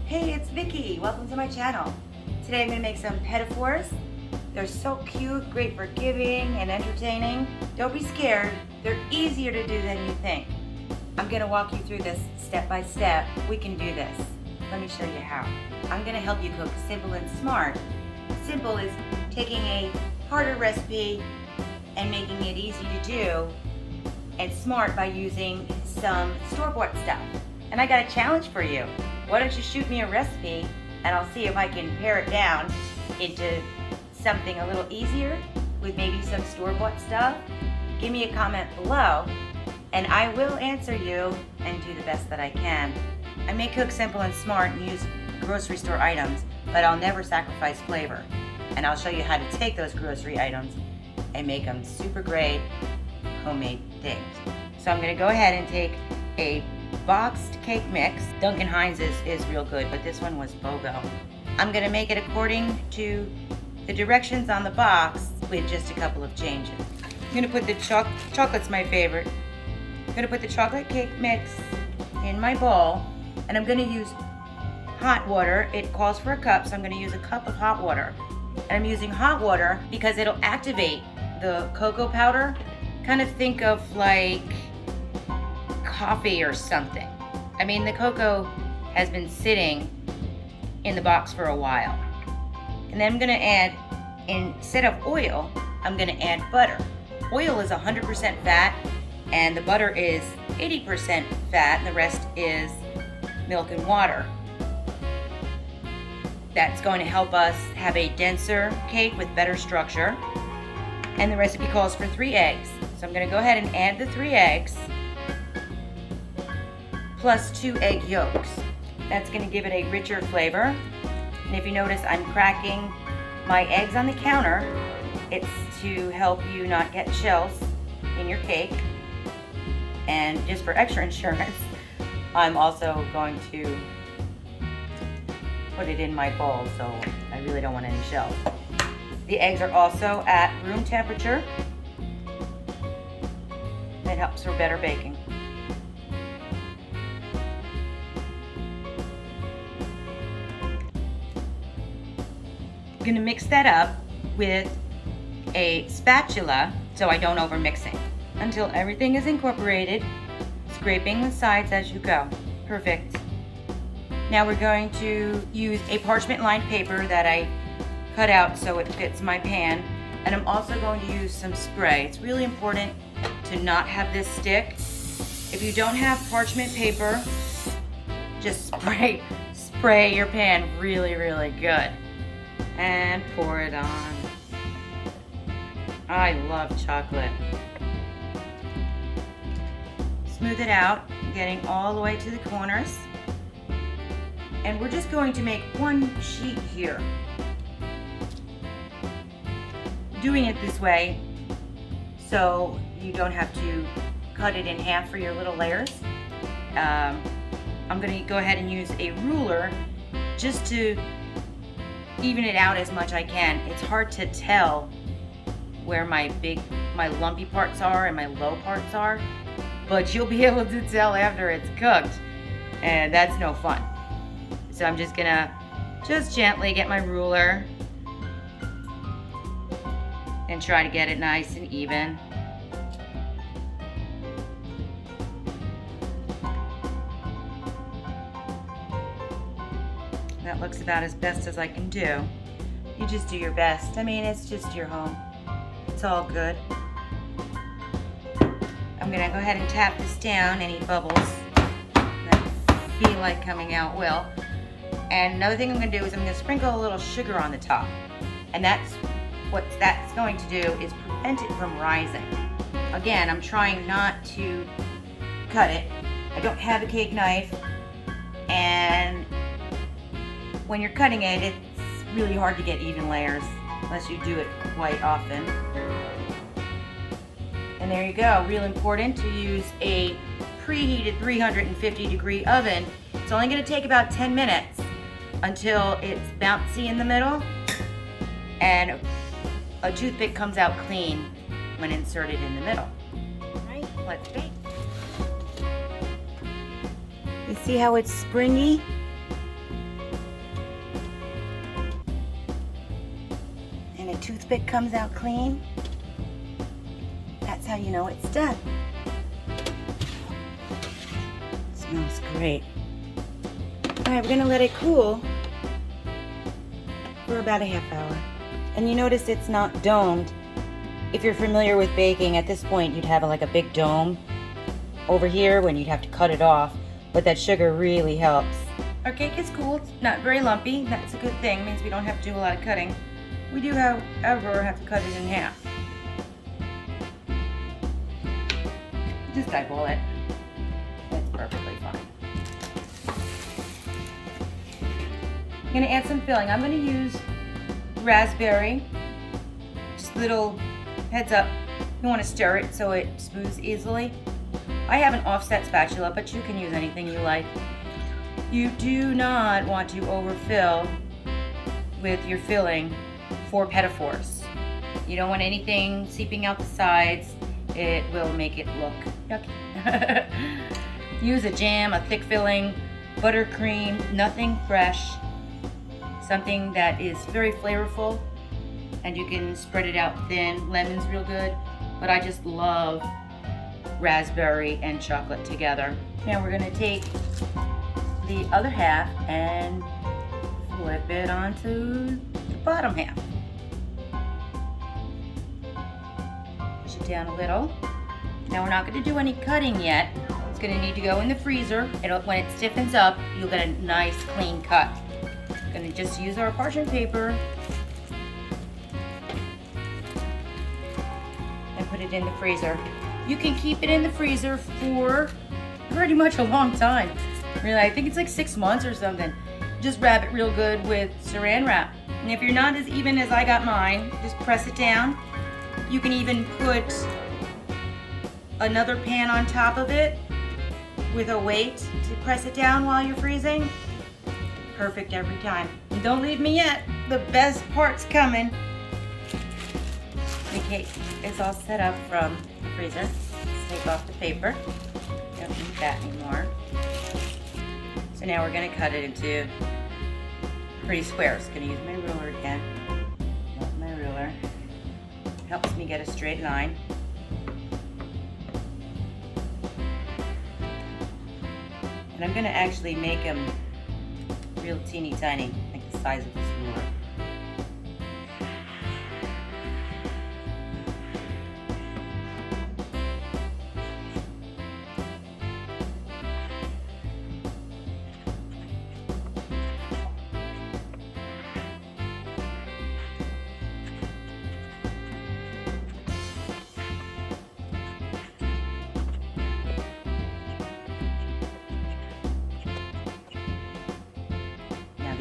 Hey, it's Vicky. Welcome to my channel. Today I'm going to make some petit-fours. They're so cute, great for giving and entertaining. Don't be scared. They're easier to do than you think. I'm going to walk you through this step by step. We can do this. Let me show you how. I'm going to help you cook simple and smart. Simple is taking a harder recipe and making it easy to do, and smart by using some store-bought stuff. And I got a challenge for you. Why don't you shoot me a recipe and I'll see if I can pare it down into something a little easier with maybe some store-bought stuff. Give me a comment below and I will answer you and do the best that I can. I may cook simple and smart and use grocery store items, but I'll never sacrifice flavor. And I'll show you how to take those grocery items and make them super great homemade things. So I'm gonna go ahead and take a boxed cake mix. Duncan Hines is real good, but this one was BOGO. I'm gonna make it according to the directions on the box with just a couple of changes. I'm gonna put the chocolate's my favorite. I'm gonna put the chocolate cake mix in my bowl, and I'm gonna use hot water. It calls for a cup, so I'm gonna use a cup of hot water. And I'm using hot water because it'll activate the cocoa powder. Kind of think of like coffee or something. I mean, the cocoa has been sitting in the box for a while. And then I'm gonna add, instead of oil, I'm gonna add butter. Oil is 100% fat, and the butter is 80% fat, and the rest is milk and water. That's going to help us have a denser cake with better structure. And the recipe calls for 3 eggs. So I'm gonna go ahead and add the 3 eggs. Plus 2 egg yolks. That's going to give it a richer flavor. And if you notice, I'm cracking my eggs on the counter. It's to help you not get shells in your cake. And just for extra insurance, I'm also going to put it in my bowl, so I really don't want any shells. The eggs are also at room temperature. It helps for better baking. I'm gonna mix that up with a spatula so I don't overmix it until everything is incorporated, scraping the sides as you go. Perfect. Now we're going to use a parchment lined paper that I cut out so it fits my pan, and I'm also going to use some spray. It's really important to not have this stick. If you don't have parchment paper, just spray your pan really good. And pour it on. I love chocolate. Smooth it out, getting all the way to the corners. And we're just going to make one sheet here. Doing it this way so you don't have to cut it in half for your little layers. I'm gonna go ahead and use a ruler just to even it out as much as I can. It's hard to tell where my lumpy parts are and my low parts are, but you'll be able to tell after it's cooked, and that's no fun. So I'm just gonna gently get my ruler and try to get it nice and even. That looks about as best as I can do. You just do your best. I mean, it's just your home. It's all good. I'm gonna go ahead and tap this down. Any bubbles that feel like coming out will. And another thing I'm gonna do is I'm gonna sprinkle a little sugar on the top. And that's what that's going to do is prevent it from rising. Again, I'm trying not to cut it. I don't have a cake knife, and when you're cutting it, it's really hard to get even layers unless you do it quite often. And there you go. Real important to use a preheated 350-degree oven. It's only going to take about 10 minutes until it's bouncy in the middle and a toothpick comes out clean when inserted in the middle. All right, let's bake. You see how it's springy? toothpick comes out clean, that's how you know it's done. It smells great. All right, we're gonna let it cool for about a half hour. And you notice it's not domed. If you're familiar with baking, at this point you'd have like a big dome over here when you'd have to cut it off, but that sugar really helps. Our cake is cool, it's not very lumpy. That's a good thing, it means we don't have to do a lot of cutting. We do, however, have to cut it in half. Just eyeball it. It's perfectly fine. I'm gonna add some filling. I'm gonna use raspberry. Just little heads up, you wanna stir it so it smooths easily. I have an offset spatula, but you can use anything you like. You do not want to overfill with your filling for petit fours. You don't want anything seeping out the sides. It will make it look yucky. Use a jam, a thick filling, buttercream, nothing fresh. Something that is very flavorful, and you can spread it out thin. Lemon's real good, but I just love raspberry and chocolate together. Now we're gonna take the other half and flip it onto the bottom half. Push it down a little. Now we're not gonna do any cutting yet. It's gonna need to go in the freezer. When it stiffens up, you'll get a nice clean cut. Gonna just use our parchment paper and put it in the freezer. You can keep it in the freezer for pretty much a long time. Really, I think it's like 6 months or something. Just wrap it real good with saran wrap. And if you're not as even as I got mine, just press it down. You can even put another pan on top of it with a weight to press it down while you're freezing. Perfect every time. And don't leave me yet. The best part's coming. The cake is all set up from the freezer. Let's take off the paper. Don't need that anymore. So now we're gonna cut it into pretty squares. Gonna use my ruler again. Love my ruler. Helps me get a straight line. And I'm gonna actually make them real teeny tiny, like the size of this ruler.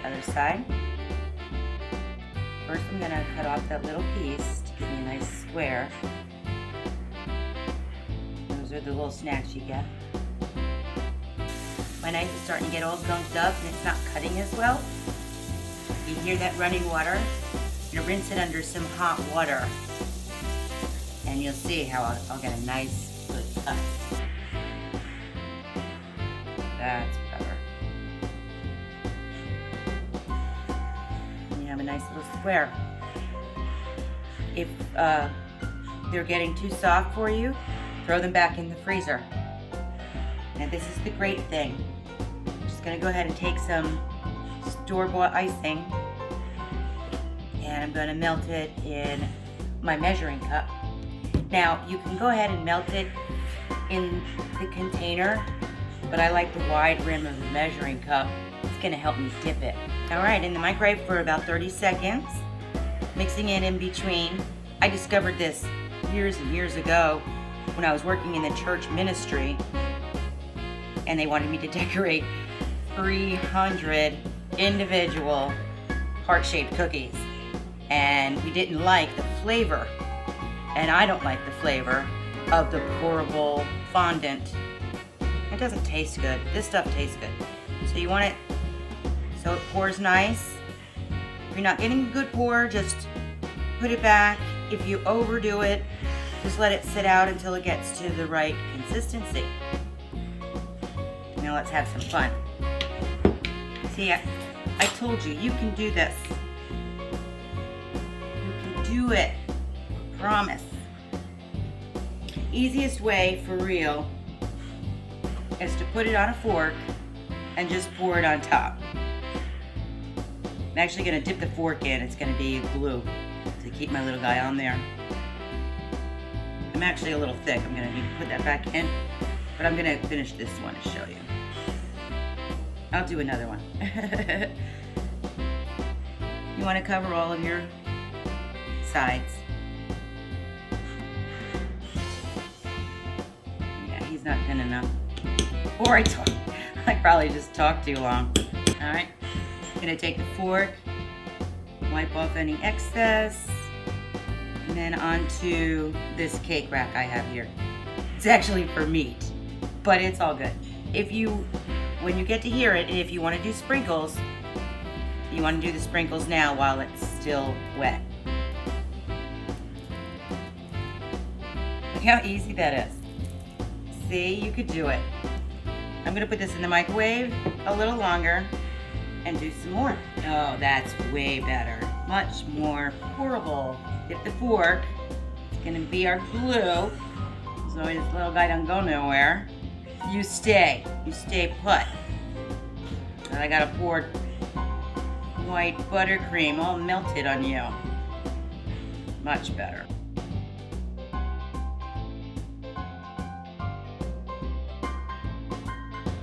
Other side. First I'm going to cut off that little piece to give me a nice square. Those are the little snacks you get. My knife is starting to get all gunked up and it's not cutting as well. You hear that running water? I'm going to rinse it under some hot water and you'll see how I'll get a nice good cut. That's better. Have a nice little square. If they're getting too soft for you, throw them back in the freezer. Now this is the great thing. I'm just gonna go ahead and take some store-bought icing and I'm gonna melt it in my measuring cup. Now you can go ahead and melt it in the container, but I like the wide rim of the measuring cup. It's gonna help me dip it. All right, in the microwave for about 30 seconds, mixing it in between. I discovered this years and years ago when I was working in the church ministry and they wanted me to decorate 300 individual heart-shaped cookies. And we didn't like the flavor, and I don't like the flavor of the pourable fondant. It doesn't taste good. This stuff tastes good. So you want it so it pours nice. If you're not getting a good pour, just put it back. If you overdo it, just let it sit out until it gets to the right consistency. Now let's have some fun. See, I told you, you can do this. You can do it. Promise. Easiest way for real is to put it on a fork and just pour it on top. I'm actually gonna dip the fork in. It's gonna be glue to keep my little guy on there. I'm actually a little thick. I'm gonna need to put that back in, but I'm gonna finish this one to show you. I'll do another one. You wanna cover all of your sides. Yeah, he's not thin enough. Or I probably just talked too long. All right, I'm gonna take the fork, wipe off any excess, and then onto this cake rack I have here. It's actually for meat, but it's all good. When you get to hear it, if you want to do sprinkles, you want to do the sprinkles now while it's still wet. Look how easy that is. See, you could do it. I'm gonna put this in the microwave a little longer and do some more. Oh, that's way better. Much more pourable. Get the fork. It's gonna be our glue. So this little guy don't go nowhere. You stay put. And I got a poured white buttercream all melted on you. Much better.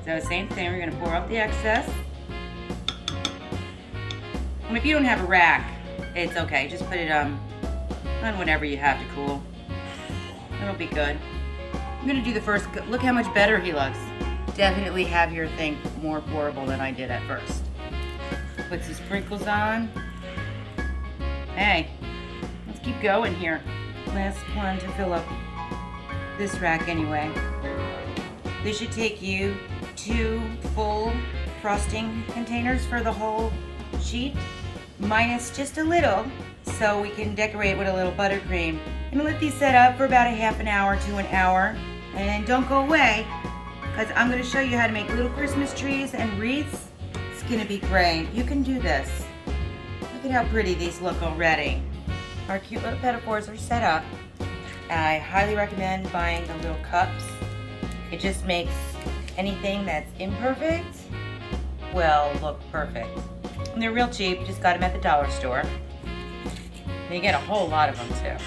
So same thing, we're gonna pour out the excess. And if you don't have a rack, it's okay. Just put it on whatever you have to cool. It'll be good. I'm gonna do the first, look how much better he looks. Definitely have your thing more pourable than I did at first. Put some sprinkles on. Hey, let's keep going here. Last one to fill up this rack anyway. This should take you 2 full frosting containers for the whole sheet, minus just a little, so we can decorate with a little buttercream. I'm gonna let these set up for about a half an hour to an hour, and don't go away, because I'm gonna show you how to make little Christmas trees and wreaths. It's gonna be great. You can do this. Look at how pretty these look already. Our cute little pedophores are set up. I highly recommend buying the little cups. It just makes anything that's imperfect, well, look perfect. And they're real cheap, just got them at the dollar store. And you get a whole lot of them too.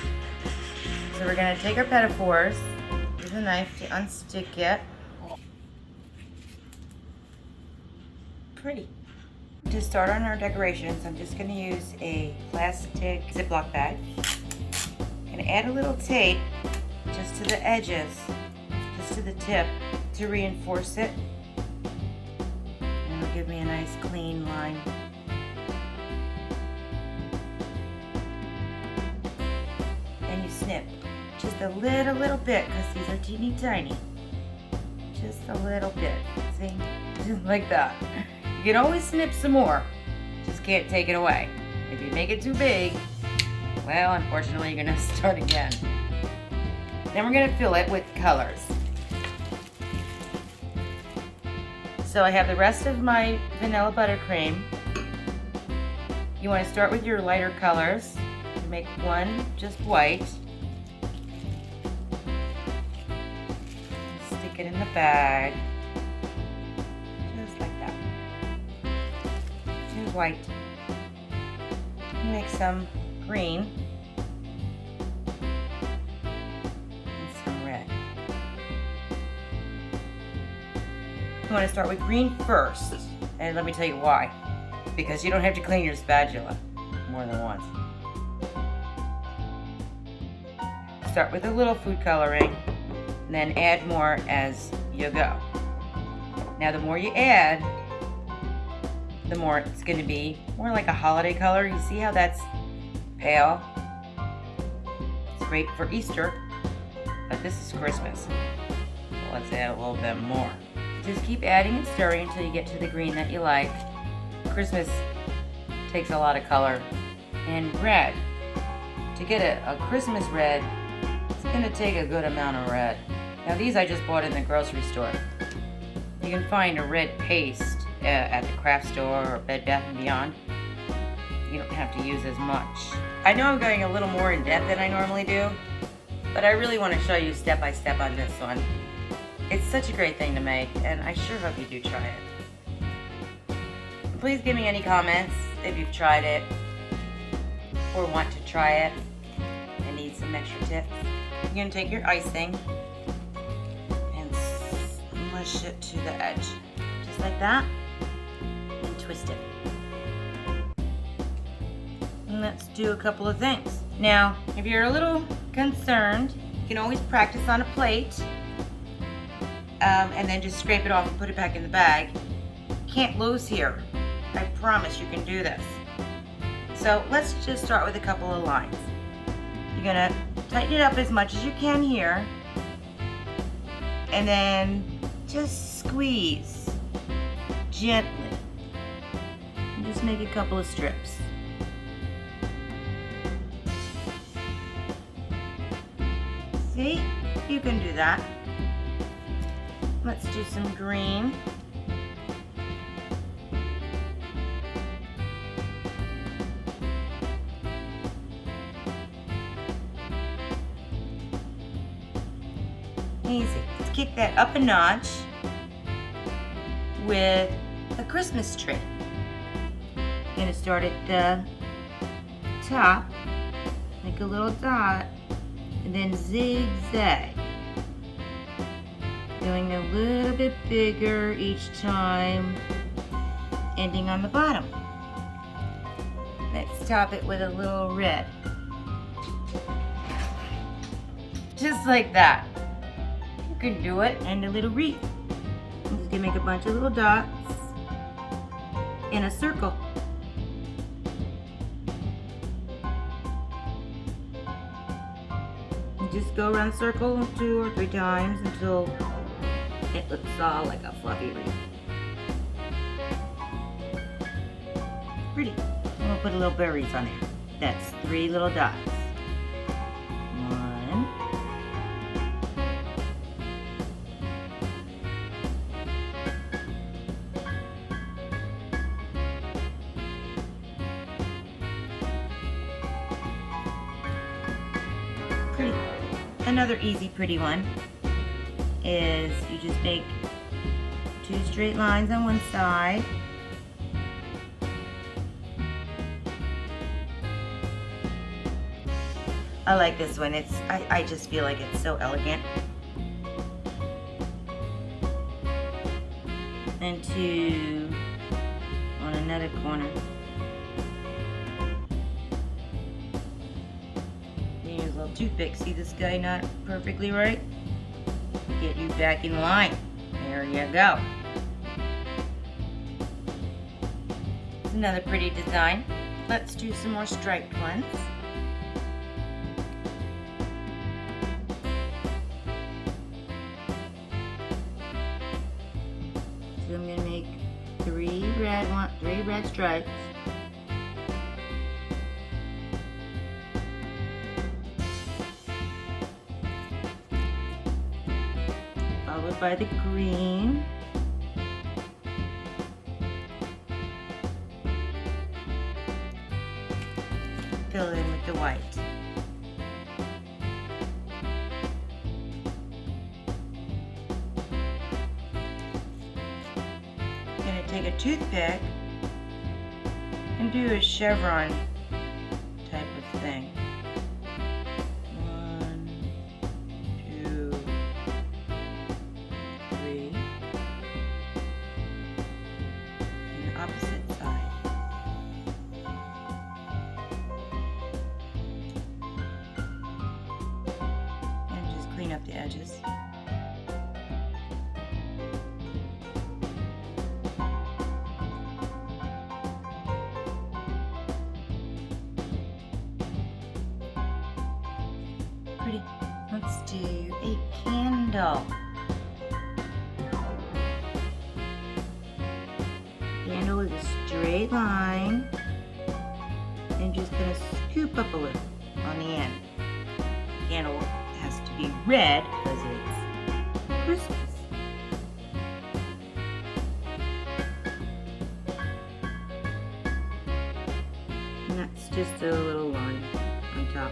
So we're gonna take our pedophores, use a knife to unstick it. Pretty. To start on our decorations, I'm just gonna use a plastic Ziploc bag and add a little tape just to the edges, just to the tip, to reinforce it, and it'll give me a nice clean line. And you snip just a little bit, because these are teeny tiny. Just a little bit, see? Just like that. You can always snip some more, just can't take it away. If you make it too big, well, unfortunately, you're gonna start again. Then we're gonna fill it with colors. So I have the rest of my vanilla buttercream. You want to start with your lighter colors. Make one just white. Stick it in the bag. Just like that. Two white. Make some green. And some red. You want to start with green first, and let me tell you why. Because you don't have to clean your spatula more than once. Start with a little food coloring, and then add more as you go. Now the more you add, the more it's going to be more like a holiday color. You see how that's pale? It's great for Easter, but this is Christmas. So let's add a little bit more. Just keep adding and stirring until you get to the green that you like. Christmas takes a lot of color. And red. To get a Christmas red, it's going to take a good amount of red. Now these I just bought in the grocery store. You can find a red paste at the craft store or Bed Bath & Beyond. you don't have to use as much. I know I'm going a little more in depth than I normally do, but I really want to show you step by step on this one. It's such a great thing to make, and I sure hope you do try it. Please give me any comments if you've tried it or want to try it and need some extra tips. You're going to take your icing and smush it to the edge, just like that, and twist it. And let's do a couple of things. Now, if you're a little concerned, you can always practice on a plate and then just scrape it off and put it back in the bag. Can't lose here. I promise you can do this. So let's just start with a couple of lines. You're gonna tighten it up as much as you can here, and then just squeeze gently. And just make a couple of strips. See? You can do that. Let's do some green. Easy. Let's kick that up a notch with a Christmas tree. You're gonna start at the top, make a little dot, and then zigzag. Going a little bit bigger each time, ending on the bottom. Let's top it with a little red. Just like that. You can do it, and a little wreath. I'm just gonna make a bunch of little dots in a circle. And just go around the circle 2 or 3 times until it looks all like a fluffy wreath. Pretty. And we'll put a little berries on there. That's 3 little dots. 1. Pretty. Another easy pretty one is you just make 2 straight lines on one side. I like this one. I just feel like it's so elegant. And 2 on another corner. Use a little toothpick. See this guy not perfectly right? Get you back in line. There you go. It's another pretty design. Let's do some more striped ones. So I'm going to make 3 red stripes. Followed by the green. Fill in with the white. I'm going to take a toothpick and do a chevron type of thing. 1, 2, 3. And the opposite side. And just clean up the edges. Pretty. Let's do a candle. Candle is a straight line, and just gonna scoop up a little on the end. Candle has to be red because it's Christmas. And that's just a little line on top.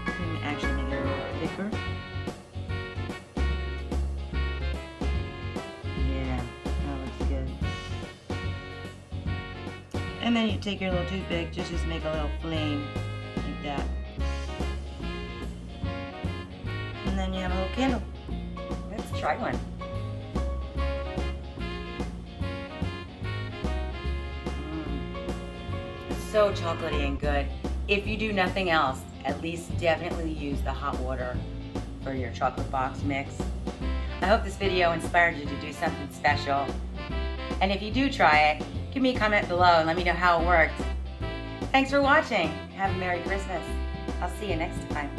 I'm gonna actually make it a little thicker. Yeah, that looks good. And then you take your little toothpick, just make a little flame like that. And then you have a little candle. Let's try one. So chocolatey and good. If you do nothing else, at least definitely use the hot water for your chocolate box mix. I hope this video inspired you to do something special. And if you do try it, give me a comment below and let me know how it worked. Thanks for watching. Have a Merry Christmas. I'll see you next time.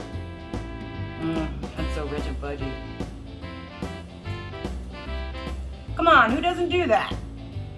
That's so rich and fudgy. Come on, who doesn't do that?